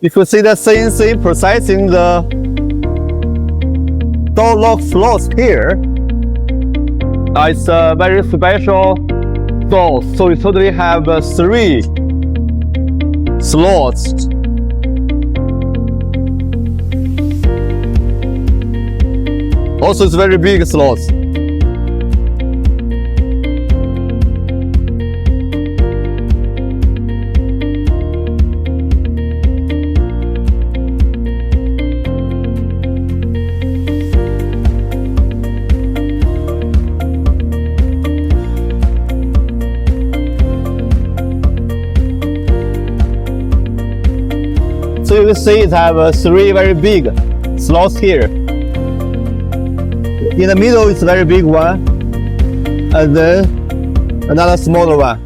You can see the CNC processing the door lock slots here. It's a very special door, so you totally have 3 slots. Also, it's very big slots. So you can see it have 3 very big slots here. In the middle is a very big one, and then another smaller one.